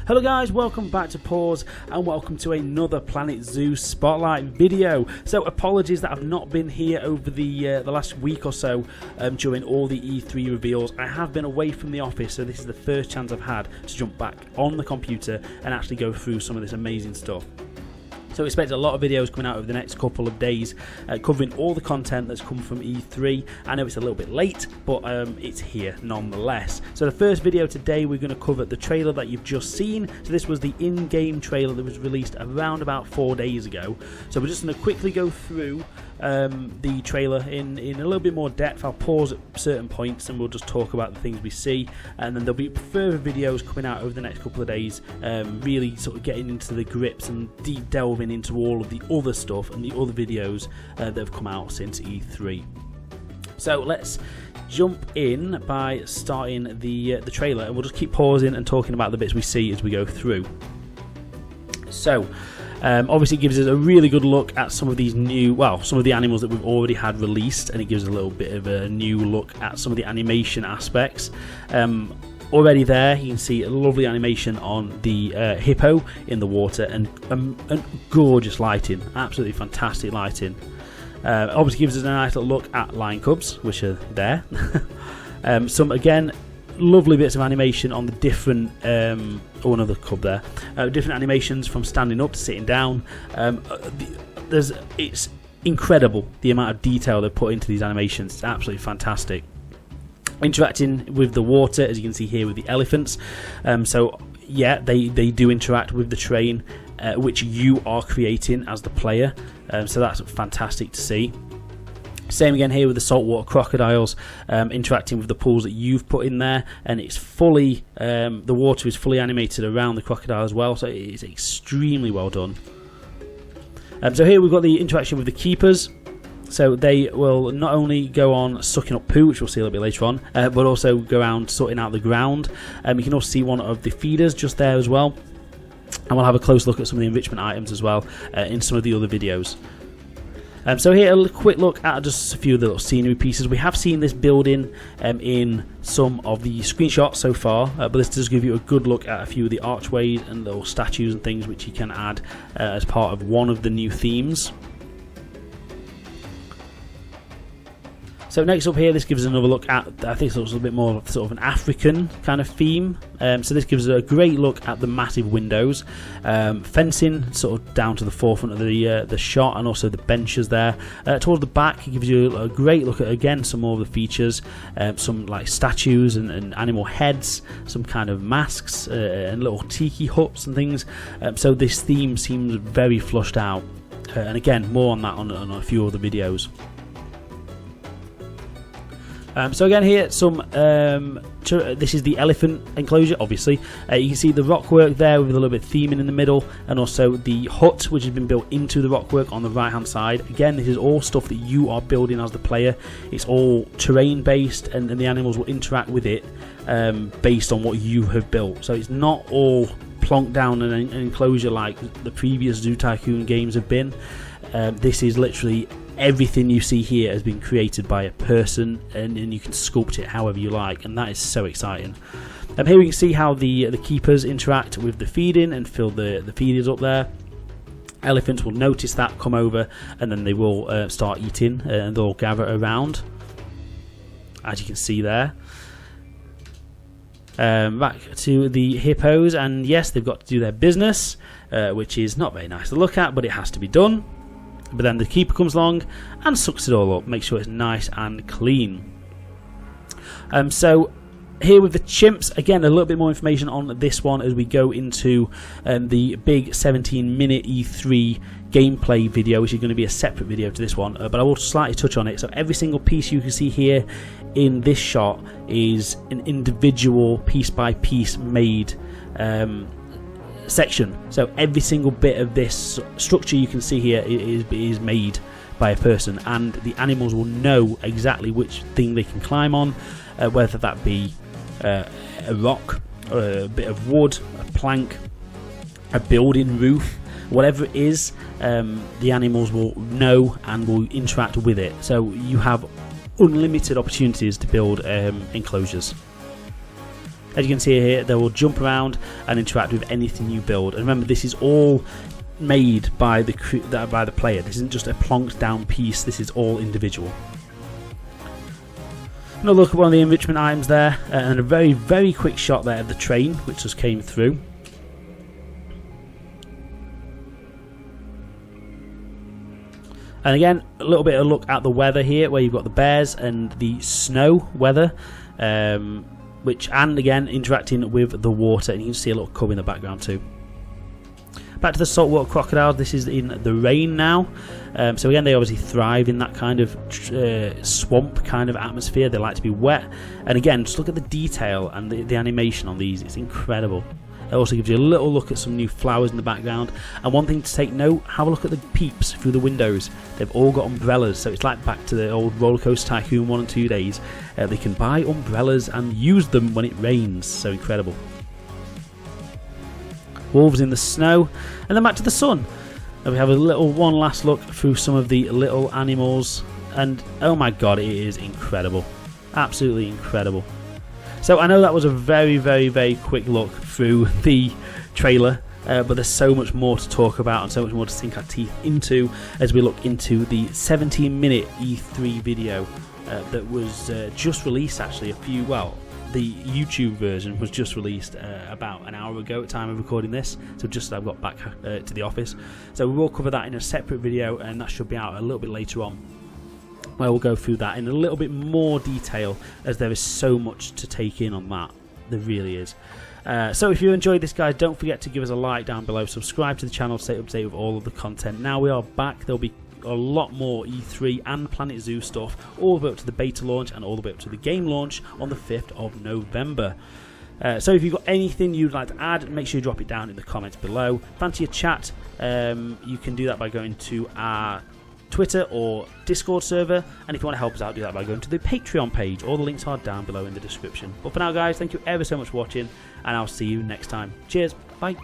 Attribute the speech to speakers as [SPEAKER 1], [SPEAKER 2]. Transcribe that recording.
[SPEAKER 1] Hello guys, welcome back to Pause and welcome to another Planet Zoo Spotlight video. So apologies that I've not been here over the last week or so during all the E3 reveals. I have been away from the office, so this is the first chance I've had to jump back on the computer and actually go through some of this amazing stuff. So expect a lot of videos coming out over the next couple of days covering all the content that's come from E3. I know it's a little bit late, but it's here nonetheless. So the first video today, we're going to cover the trailer that you've just seen. So this was the in-game trailer that was released around about 4 days ago. So we're just going to quickly go through the trailer in a little bit more depth. I'll pause at certain points and we'll just talk about the things we see, and then there'll be further videos coming out over the next couple of days, really sort of getting into the grips and deep delving into all of the other stuff and the other videos that have come out since E3. So let's jump in by starting the trailer, and we'll just keep pausing and talking about the bits we see as we go through. So obviously it gives us a really good look at some of these new, well, some of the animals that we've already had released, and it gives a little bit of a new look at some of the animation aspects. Already there, you can see a lovely animation on the hippo in the water, and gorgeous lighting, absolutely fantastic lighting. Obviously gives us a nice little look at lion cubs, which are there. Some, again, lovely bits of animation on the different, oh, another cub there, different animations from standing up to sitting down. It's incredible the amount of detail they put into these animations. It's absolutely fantastic. Interacting with the water, as you can see here with the elephants. So yeah, they do interact with the terrain which you are creating as the player, so that's fantastic to see. Same again here with the saltwater crocodiles, interacting with the pools that you've put in there, and it's fully, the water is fully animated around the crocodile as well, so it's extremely well done. So here we've got the interaction with the keepers. So they will not only go on sucking up poo, which we'll see a little bit later on, but also go around sorting out the ground. You can also see one of the feeders just there as well. And we'll have a close look at some of the enrichment items as well in some of the other videos. So here a quick look at just a few of the little scenery pieces. We have seen this building in some of the screenshots so far, but this does give you a good look at a few of the archways and little statues and things which you can add as part of one of the new themes. So next up here, this gives us another look at, I think it's a little bit more of sort of an African kind of theme. So this gives us a great look at the massive windows, fencing sort of down to the forefront of the shot, and also the benches there. Towards the back, it gives you a great look at, again, some more of the features, some like statues and animal heads, some kind of masks and little tiki huts and things. So this theme seems very flushed out, and again, more on that on a few other videos. So again here, this is the elephant enclosure, obviously. You can see the rockwork there with a little bit of theming in the middle, and also the hut which has been built into the rockwork on the right hand side. Again, this is all stuff that you are building as the player. It's all terrain based, and the animals will interact with it based on what you have built. So it's not all plonked down in an enclosure like the previous Zoo Tycoon games have been. This is literally everything you see here has been created by a person, and you can sculpt it however you like, and that is so exciting. Here we can see how the keepers interact with the feeding and fill the feeders up there. Elephants will notice that, come over, and then they will start eating, and they'll gather around, as you can see there. Back to the hippos, and yes, they've got to do their business, which is not very nice to look at, but it has to be done. But then the keeper comes along and sucks it all up, makes sure it's nice and clean. So here with the chimps, again, a little bit more information on this one as we go into the big 17-minute E3 gameplay video, which is going to be a separate video to this one, but I will slightly touch on it. So every single piece you can see here in this shot is an individual piece-by-piece made section. So every single bit of this structure you can see here is made by a person, and the animals will know exactly which thing they can climb on, whether that be a rock, a bit of wood, a plank, a building roof, whatever it is, the animals will know and will interact with it. So you have unlimited opportunities to build enclosures. As you can see here, they will jump around and interact with anything you build. And remember, this is all made by the player. This isn't just a plonked down piece. This is all individual. Another look at one of the enrichment items there, and a very, very quick shot there of the train, which just came through. And again, a little bit of a look at the weather here, where you've got the bears and the snow weather, and again interacting with the water, and you can see a little cub in the background too. Back to the saltwater crocodiles. This is in the rain now, so again they obviously thrive in that kind of swamp kind of atmosphere. They like to be wet, and again just look at the detail and the animation on these. It's incredible. It also gives you a little look at some new flowers in the background. And one thing to take note, have a look at the peeps through the windows. They've all got umbrellas, so it's like back to the old Roller Coaster Tycoon 1 and 2 days. They can buy umbrellas and use them when it rains, so incredible. Wolves in the snow, and then back to the sun. And we have one last look through some of the little animals, and oh my god, it is incredible. Absolutely incredible. So I know that was a very, very, very quick look through the trailer, but there's so much more to talk about and so much more to sink our teeth into as we look into the 17-minute E3 video that was just released actually the YouTube version was just released about an hour ago at the time of recording this, so just as I've got back to the office. So we will cover that in a separate video, and that should be out a little bit later on, where we'll go through that in a little bit more detail, as there is so much to take in on that. There really is. So if you enjoyed this, guys, don't forget to give us a like down below, subscribe to the channel, stay up to date with all of the content. Now we are back, there'll be a lot more E3 and Planet Zoo stuff, all the way up to the beta launch and all the way up to the game launch on the 5th of November. So if you've got anything you'd like to add, make sure you drop it down in the comments below. Fancy a chat, you can do that by going to our Twitter or Discord server, and if you want to help us out, do that by going to the Patreon page. All the links are down below in the description. But for now, guys, thank you ever so much for watching, and I'll see you next time. Cheers, bye.